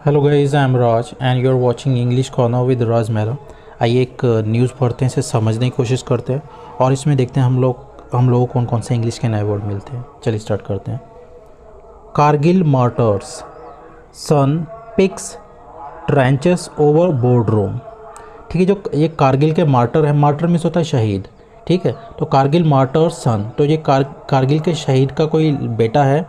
Hello guys, I am Raj and you are watching English corner with Raj Mehra. आइए एक news पढ़ते हैं, इसे समझने की कोशिश करते हैं और इसमें देखते हैं हम लोगों को कौन कौन से इंग्लिश के नए वर्ड मिलते हैं। चलिए स्टार्ट करते हैं। Kargil martyrs, son picks trenches over board room. ठीक है, जो ये कारगिल के मार्टर है, मार्टर मीन्स होता है शहीद। ठीक है, तो कारगिल मार्टर्स सन, तो ये कारगिल के शहीद का कोई बेटा है।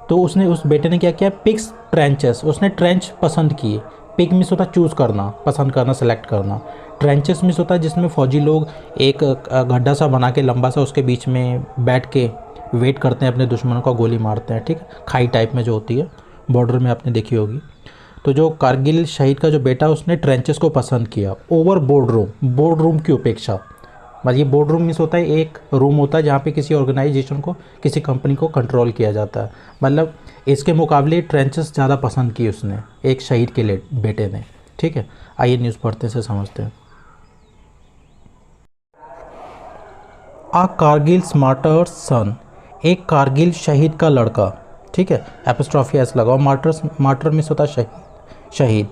तो उसने उस बेटे ने क्या किया, पिक्स ट्रेंचेस, उसने ट्रेंच पसंद किए। पिक मिस होता है चूज़ करना, पसंद करना, सेलेक्ट करना। ट्रेंचेस मिस होता है जिसमें फौजी लोग एक गड्ढा सा बना के लंबा सा, उसके बीच में बैठ के वेट करते हैं, अपने दुश्मनों का गोली मारते हैं। ठीक है, खाई टाइप में जो होती है, बॉर्डर में आपने देखी होगी। तो जो कारगिल शहीद का जो बेटा, उसने ट्रेंचेस को पसंद किया ओवर बोर्ड रूम की उपेक्षा। मतलब ये बोर्ड रूम मीन्स होता है एक रूम होता है जहाँ पे किसी ऑर्गेनाइजेशन को, किसी कंपनी को कंट्रोल किया जाता है। मतलब इसके मुकाबले ट्रेंचेस ज़्यादा पसंद की उसने, एक शहीद के लिए बेटे ने। ठीक है, आइए न्यूज़ पढ़ते से समझते हैं। आ कारगिल स्मार्टर सन, एक कारगिल शहीद का लड़का। ठीक है, एपोस्ट्रॉफी एस लगाओ। मार्टर मीन्स होता है शहीद।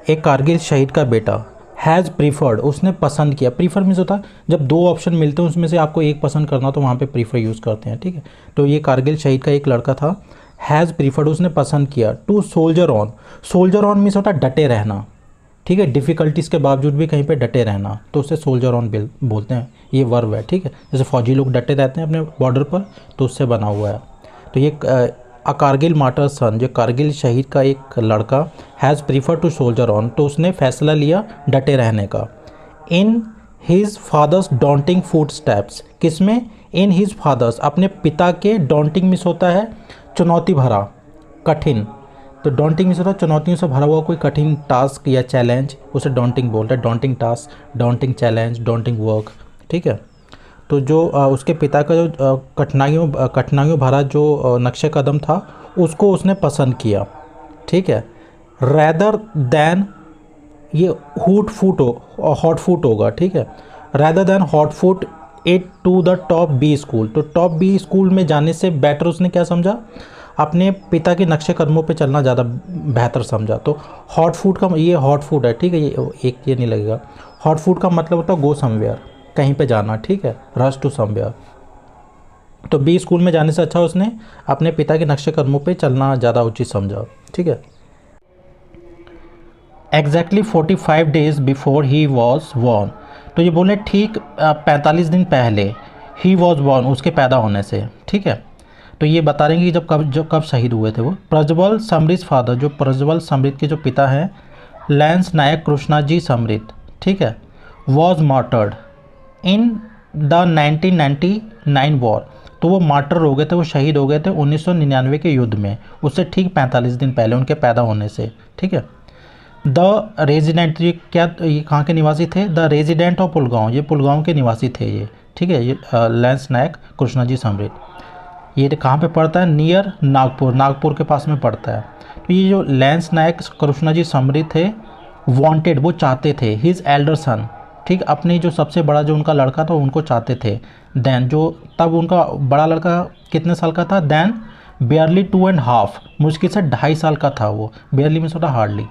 एक कारगिल शहीद का बेटा, हैज़ प्रीफर्ड, उसने पसंद किया। प्रीफर मीन्स होता है जब दो ऑप्शन मिलते हैं उसमें से आपको एक पसंद करना, तो वहाँ पे प्रीफर यूज़ करते हैं। ठीक है, तो ये कारगिल शहीद का एक लड़का था, हैज़ प्रीफर्ड, उसने पसंद किया। टू सोल्जर ऑन मीन्स होता है डटे रहना। ठीक है, डिफ़िकल्टीज़ के बावजूद भी कहीं पे डटे रहना, तो उससे सोल्जर ऑन बोलते हैं। ये वर्ब है। ठीक है, जैसे फौजी लोग डटे रहते हैं अपने बॉर्डर पर, तो उससे बना हुआ है। तो ये कारगिल मार्टर सन, जो कारगिल शहीद का एक लड़का, has prefer to soldier on, तो उसने फैसला लिया डटे रहने का। In his father's daunting footsteps, किसमें, इन हिज फादर्स, अपने पिता के। डॉन्टिंग मिस होता है चुनौती भरा, कठिन। तो डॉन्टिंग मिस होता है चुनौतियों से भरा हुआ कोई कठिन टास्क या चैलेंज, उसे डॉन्टिंग बोलते हैं। Daunting task, daunting challenge, daunting work. ठीक है, तो जो उसके पिता का जो कठिनाइयों भरा जो नक्शे कदम था, उसको उसने पसंद किया। ठीक है, रैदर दैन, ये हॉट फूट होगा। ठीक है, rather than hotfoot it to the top B school, तो टॉप बी स्कूल में जाने से बेटर उसने क्या समझा, अपने पिता के नक्शे कदमों पे चलना ज़्यादा बेहतर समझा। तो हॉट फूड का, ये हॉट फूड है। ठीक है, ये नहीं लगेगा। हॉट फूड का मतलब होता है गो समवेयर, कहीं पे जाना। ठीक है, रश टू समवेयर। तो बी स्कूल में जाने से अच्छा उसने अपने पिता के नक्शे कदमों पे चलना ज़्यादा उचित समझा। ठीक है, exactly 45 days before he was born, तो ये बोले ठीक 45 दिन पहले, ही वॉज बॉर्न, उसके पैदा होने से। ठीक है, तो ये बता रहे हैं कि जब कब शहीद हुए थे वो। प्रज्वल समृत फादर, जो प्रज्वल समृत के जो पिता हैं, लैंस नायक कृष्णाजी समृत, ठीक है, was martyred in the 1999 war, तो वो मार्टर हो गए थे, वो शहीद हो गए थे 1999 के युद्ध में, उससे ठीक 45 दिन पहले, उनके पैदा होने से। ठीक है, द रेजिडेंट, ये कहाँ के निवासी थे, द रेजिडेंट ऑफ पुलगांव, ये पुलगांव के निवासी थे ये। ठीक है, ये लैंस नायक कृष्णाजी समृत, ये कहाँ पे पड़ता है, नियर नागपुर के पास में पड़ता है। तो ये जो लैंस नायक कृष्णाजी समृत थे, वांटेड, वो चाहते थे, हिज एल्डर सन, ठीक, अपने जो सबसे बड़ा जो उनका लड़का था उनको चाहते थे। देन जो तब उनका बड़ा लड़का कितने साल का था, देन बेयरली 2.5, मुश्किल से 2.5 साल का था वो। बेयरली में सोटा हार्डली।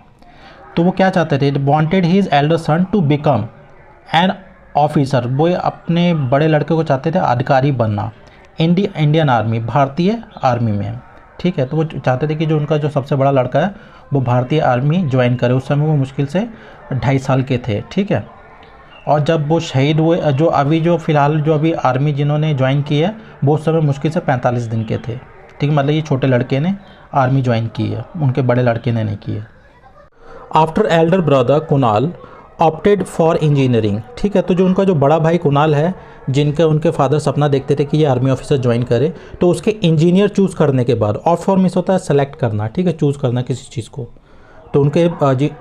तो वो क्या चाहते थे, wanted his elder son to become an officer, वो अपने बड़े लड़के को चाहते थे अधिकारी बनना, इंडियन आर्मी, भारतीय आर्मी में। ठीक है, तो वो चाहते थे कि जो उनका जो सबसे बड़ा लड़का है वो भारतीय आर्मी ज्वाइन करे। उस समय वो मुश्किल से 2.5 साल के थे। ठीक है, और जब वो शहीद हुए, जो फ़िलहाल जो अभी आर्मी जिन्होंने ज्वाइन की है, वो उस समय मुश्किल से 45 दिन के थे। ठीक है, मतलब ये छोटे लड़के ने आर्मी ज्वाइन की है, उनके बड़े लड़के ने नहीं की है। After Elder brother Kunal opted for engineering, ठीक है, तो जो उनका जो बड़ा भाई कुणाल है, उनके फादर सपना देखते थे कि ये आर्मी ऑफिसर ज्वाइन करे, तो उसके इंजीनियर चूज़ करने के बाद, ऑप्ट फॉर मिस होता है सेलेक्ट करना, ठीक है, चूज़ करना किसी चीज़ को, तो उनके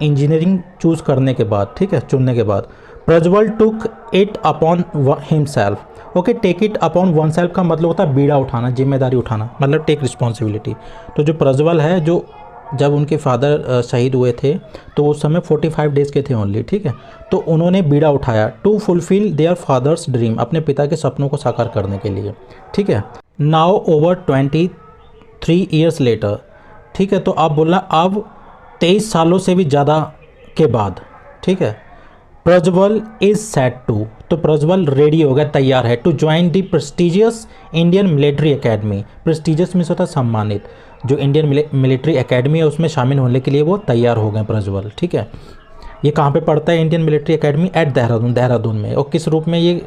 इंजीनियरिंग चूज़ करने के बाद, ठीक है, चुनने के बाद, Prajwal took it upon himself. Okay, take it upon oneself का मतलब होता है बीड़ा उठाना, जिम्मेदारी उठाना, मतलब टेक रिस्पॉन्सिबिलिटी। तो जो प्रज्वल है, जो जब उनके फादर शहीद हुए थे तो उस समय 45 डेज़ के थे ओनली। ठीक है, तो उन्होंने बीड़ा उठाया to fulfil their father's dream, अपने पिता के सपनों को साकार करने के लिए। ठीक है, नाउ ओवर 23 ईयर्स लेटर, ठीक है, तो अब बोला अब 23 सालों से भी ज़्यादा के बाद, ठीक है, प्रज्वल इज सेट टू, तो प्रज्वल रेडी हो गया, तैयार है, to join the prestigious Indian military academy. Prestigious means होता है सम्मानित, जो इंडियन मिलिट्री एकेडमी है उसमें शामिल होने के लिए वो तैयार हो गए प्रज्वल, ठीक है। ये कहाँ पे पढ़ता है Indian military academy? At Dehradun, Dehradun में। और किस रूप में ये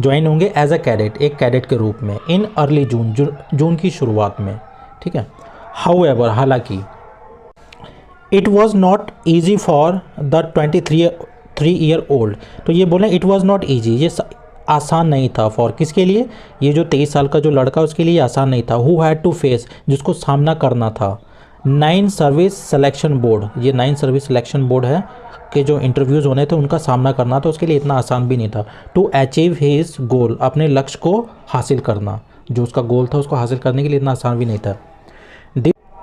ज्वाइन होंगे? एज अ कैडेट, एक कैडेट के रूप में, इन अर्ली जून, जून की शुरुआत में, ठीक है। हाउएवर, हालांकि, it was not easy for the 23 year old, तो ये बोले इट वॉज नॉट ईजी, ये आसान नहीं था, फॉर किसके लिए? ये जो 23 साल का जो लड़का उसके लिए आसान नहीं था। हु हैड टू फेस, जिसको सामना करना था, 9 सर्विस सिलेक्शन बोर्ड, ये 9 सर्विस सिलेक्शन बोर्ड है के जो इंटरव्यूज़ होने थे उनका सामना करना, तो उसके लिए इतना आसान भी नहीं था। टू अचीव हिज गोल, अपने लक्ष्य को हासिल करना, जो उसका गोल था उसको हासिल करने के लिए इतना आसान भी नहीं था।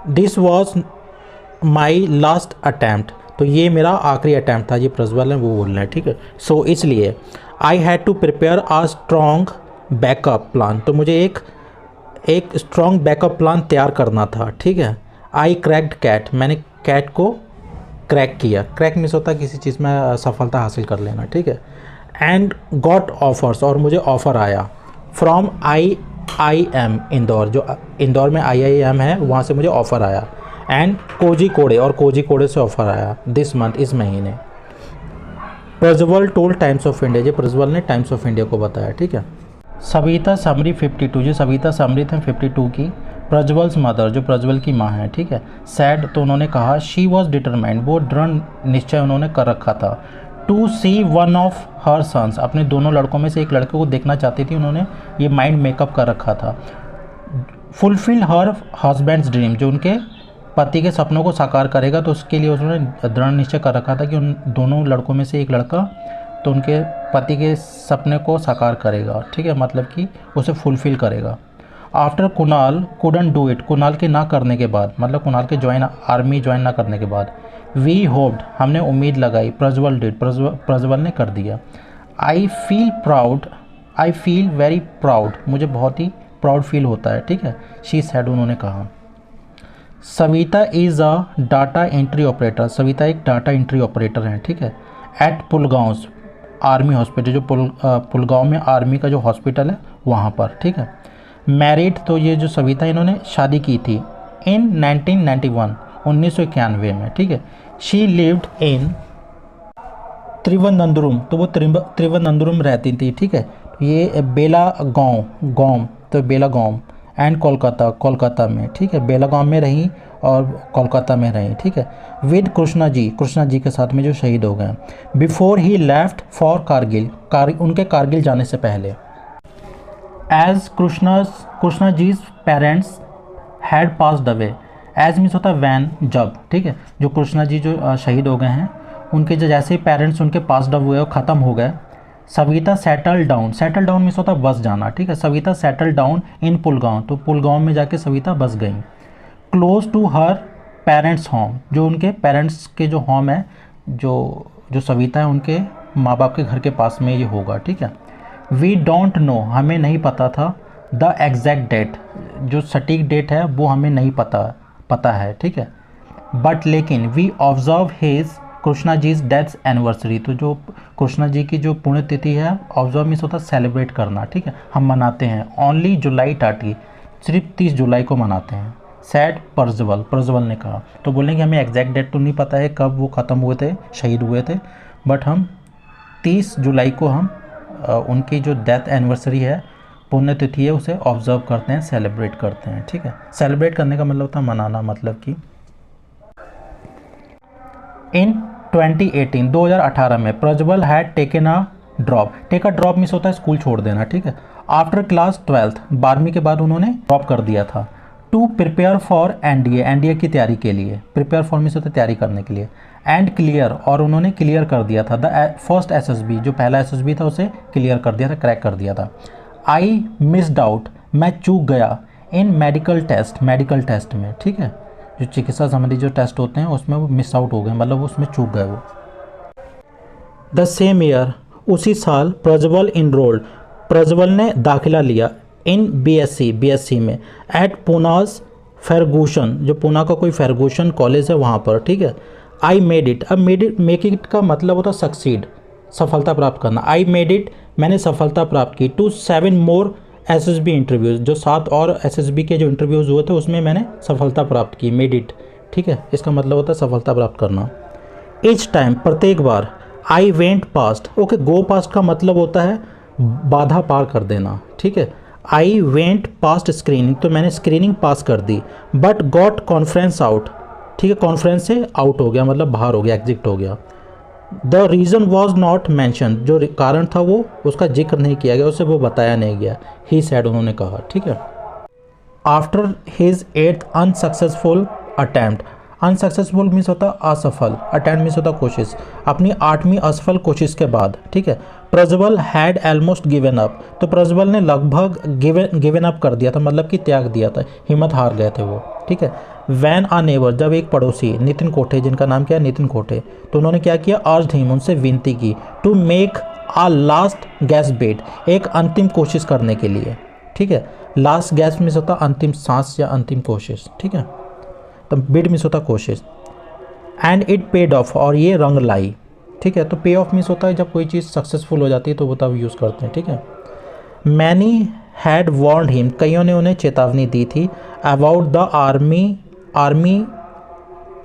This was my last attempt, तो ये मेरा आखिरी अटैम्प्ट था, ये प्रज्वल है वो बोल रहे हैं, ठीक है। सो इसलिए I had to prepare a strong backup plan, तो मुझे एक स्ट्रॉन्ग बैकअप प्लान तैयार करना था, ठीक है। आई क्रैक्ड कैट, मैंने कैट को क्रैक किया, क्रैक मीन्स होता है किसी चीज़ में सफलता हासिल कर लेना, ठीक है। एंड गॉट ऑफर्स, और मुझे ऑफ़र आया, फ्रॉम IIM इंदौर, जो इंदौर में IIM है वहाँ से मुझे ऑफ़र आया। एंड कोझिकोडे, और कोझिकोडे से ऑफ़र आया, दिस मंथ, इस महीने। Prajwal told times of India, ये प्रज्वल ने टाइम्स ऑफ इंडिया को बताया, ठीक है। सविता समरी 52, जो सविता समरी थे 52 की, प्रज्वल्स मदर, जो प्रज्वल की माँ है, ठीक है। सैड, तो उन्होंने कहा, शी वॉज डिटरमाइंड, वो दृढ़ निश्चय उन्होंने कर रखा था। To see one of her sons, अपने दोनों लड़कों में से एक लड़के को देखना चाहती थी, उन्होंने ये माइंड मेकअप कर रखा था। फुलफिल हर हस्बैंड्स ड्रीम, जो उनके पति के सपनों को साकार करेगा, तो उसके लिए उन्होंने दृढ़ निश्चय कर रखा था कि उन दोनों लड़कों में से एक लड़का तो उनके पति के सपने को साकार करेगा, ठीक है, मतलब कि उसे फुलफ़िल करेगा। After Kunal couldn't do it, Kunal के ना करने के बाद, मतलब कुणाल के आर्मी ज्वाइन ना करने के बाद, वी होप्ड, हमने उम्मीद लगाई, प्रज्वल डिड, प्रज्वल ने कर दिया। I feel proud, I feel very proud, मुझे बहुत ही प्राउड फील होता है, ठीक है, शी सैड, उन्होंने कहा। Savita is a data entry operator, Savita एक डाटा एंट्री ऑपरेटर हैं, ठीक है। एट पुलगांव आर्मी हॉस्पिटल, जो पुलगांव में आर्मी का जो हॉस्पिटल है वहाँ पर, ठीक है। मैरिड, तो ये जो सविता इन्होंने शादी की थी इन 1991, 1991 में, ठीक है। शी लिव्ड इन त्रिवनंतपुरम, तो वो त्रिवनंतपुरम रहती थी, ठीक है। ये बेलागांव, तो बेलागांव एंड कोलकाता में, ठीक है, बेलागांव में रही और कोलकाता में रही, ठीक है। विद कृष्णा जी के साथ में जो शहीद हो गए। Before he left for Kargil, उनके कारगिल जाने से पहले। As Krishna ji's parents had passed away, as means होता है वैन, जब, ठीक है, जो कृष्णा जी जो शहीद हो गए हैं उनके जो जैसे ही पेरेंट्स उनके पास्ड अवे हुए, ख़त्म हो गए, सविता सेटल डाउन मीन्स होता है बस जाना, ठीक है। Savita settle down in Pulgaon, तो पुलगांव में जाके सविता बस गई। Close to her parents home, जो उनके पेरेंट्स के जो होम है, जो सविता है उनके माँ बाप के घर के पास में ये होगा, ठीक है। वी डोंट नो, हमें नहीं पता था, द एग्जैक्ट डेट, जो सटीक डेट है वो हमें नहीं पता है, ठीक है। बट लेकिन we observe his Krishna ji's death anniversary, तो जो कृष्णा जी की जो पुण्यतिथि है, ऑब्जर्व मीन्स होता है सेलिब्रेट करना, ठीक है, हम मनाते हैं। ओनली जुलाई 30, सिर्फ 30 जुलाई को मनाते हैं। सैड प्रज्वल ने कहा, तो बोलें कि हमें एग्जैक्ट डेट तो नहीं पता है कब वो ख़त्म हुए थे, शहीद हुए थे, बट हम 30 जुलाई को हम उनकी जो डेथ एनिवर्सरी है, पुण्यतिथि है, उसे ऑब्जर्व करते हैं, सेलिब्रेट करते हैं, ठीक है। सेलिब्रेट करने का मतलब होता है मनाना, मतलब कि इन 2018 में Prajwal had taken a drop means होता है स्कूल छोड़ देना, ठीक है। आफ्टर क्लास 12th, 12वीं के बाद उन्होंने ड्रॉप कर दिया था। टू प्रिपेयर फॉर एनडीए की तैयारी के लिए, प्रिपेयर फॉर मीन्स होता है तैयारी करने के लिए। एंड क्लियर, और उन्होंने क्लियर कर दिया था। द फर्स्ट SSB, जो पहला SSB था उसे क्लियर कर दिया था, क्रैक कर दिया था। आई मिस्ड आउट, मैं चूक गया, इन मेडिकल टेस्ट में, ठीक है, जो चिकित्सा संबंधी जो टेस्ट होते हैं उसमें वो मिस आउट हो गए, मतलब उसमें चूक गए वो। द सेम ईयर, उसी साल, प्रज्वल ने दाखिला लिया इन BSc में एट फेरगूशन, जो पुणे का कोई फेरगूशन कॉलेज है वहाँ पर, ठीक है। आई मेड इट, अब मेक इट का मतलब होता है सक्सीड, सफलता प्राप्त करना। आई मेड इट, मैंने सफलता प्राप्त की, टू 7 मोर एसएसबी इंटरव्यूज़, जो 7 और एसएसबी के जो इंटरव्यूज़ हुए थे उसमें मैंने सफलता प्राप्त की, मेड इट, ठीक है। इसका मतलब होता है सफलता प्राप्त करना। ईच टाइम, प्रत्येक बार। I went past, okay, go past का मतलब होता है बाधा पार कर देना, ठीक है। आई वेंट पास्ट स्क्रीनिंग, तो मैंने स्क्रीनिंग पास कर दी। बट गॉट कॉन्फ्रेंस आउट, ठीक है, कॉन्फ्रेंस से आउट हो गया मतलब बाहर हो गया, एग्जिट हो गया। The reason was not mention, जो कारण था वो उसका जिक्र नहीं किया गया, उसे वो बताया नहीं गया। ही सैड, उन्होंने कहा, ठीक है। After his 8th unsuccessful attempt, unsuccessful means होता असफल, अटैम्प्ट मीन्स होता कोशिश, अपनी 8वीं असफल कोशिश के बाद, ठीक है। Prajwal had almost given up, तो प्रज्वल ने लगभग गिवन अप कर दिया था, मतलब कि त्याग दिया था, हिम्मत हार गए थे वो, ठीक है। वैन आ नेबर, जब एक पड़ोसी नितिन कोठे, जिनका नाम क्या है नितिन कोठे, तो उन्होंने क्या किया, अर्ज्ड हिम, उनसे विनती की, to make a last gasp bet, एक अंतिम कोशिश करने के लिए, ठीक है। लास्ट गैस मीन्स होता अंतिम सांस या अंतिम कोशिश, ठीक है। तो बिड मीन्स होता कोशिश। एंड इट पेड ऑफ, और ये रंग लाई, ठीक है। तो पे ऑफ मीन्स होता है जब कोई चीज़ सक्सेसफुल हो जाती है तो वो तब यूज़ करते हैं, ठीक है। मैनी हैड वार्नड हिम, कईयों ने उन्हें चेतावनी दी थी, about the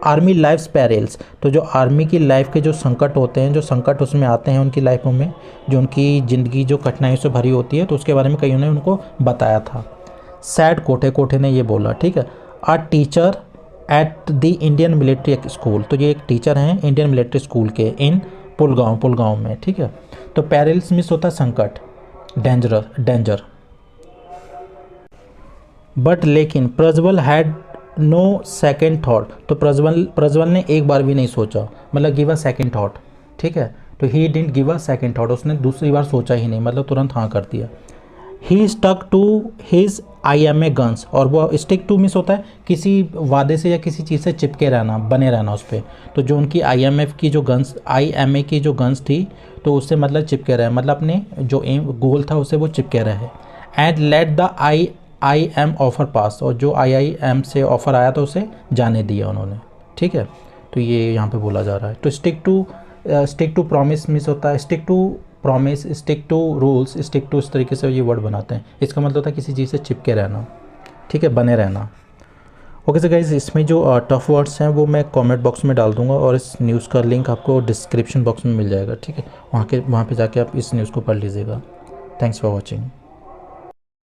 army life perils, तो जो आर्मी की लाइफ के जो संकट होते हैं, जो संकट उसमें आते हैं उनकी लाइफों में, जो उनकी ज़िंदगी जो कठिनाइयों से भरी होती है, तो उसके बारे में कईयों ने उनको बताया था। सैड कोठे ने ये बोला, ठीक है। A teacher at the Indian military school, तो ये एक टीचर हैं इंडियन मिलिट्री स्कूल के, इन पुलगांव में, ठीक है। तो पेरिल्स मीन्स होता है संकट, डेंजर। बट लेकिन Prajwal had no second thought, तो प्रज्वल ने एक बार भी नहीं सोचा, मतलब गिव अ सेकेंड थॉट, ठीक है। तो he didn't give a second thought, उसने दूसरी बार सोचा ही नहीं, मतलब तुरंत हाँ कर दिया। He stuck to his IMA guns, और वो स्टिक टू मीन्स होता है किसी वादे से या किसी चीज़ से चिपके रहना, बने रहना उस पर। तो जो उनकी IMA की जो गन्स थी, तो उससे मतलब चिपके रहे, मतलब अपने जो एम गोल था उससे वो चिपके रहे। And let the IIM offer pass, और जो IIM से ऑफ़र आया था उसे जाने दिया उन्होंने, ठीक है। तो ये यहाँ पे बोला जा रहा है। तो स्टिक टू प्रॉमिस मीन्स होता है stick to promise, stick to rules, stick to, इस तरीके से ये वर्ड बनाते हैं। इसका मतलब होता है किसी चीज़ से चिपके रहना, ठीक है, बने रहना। ओके सर गाइस, इसमें जो टफ वर्ड्स हैं वो मैं कमेंट बॉक्स में डाल दूंगा, और इस न्यूज़ का लिंक आपको डिस्क्रिप्शन बॉक्स में मिल जाएगा, ठीक है। वहाँ पे जाके आप इस न्यूज़ को पढ़ लीजिएगा। Thanks for watching.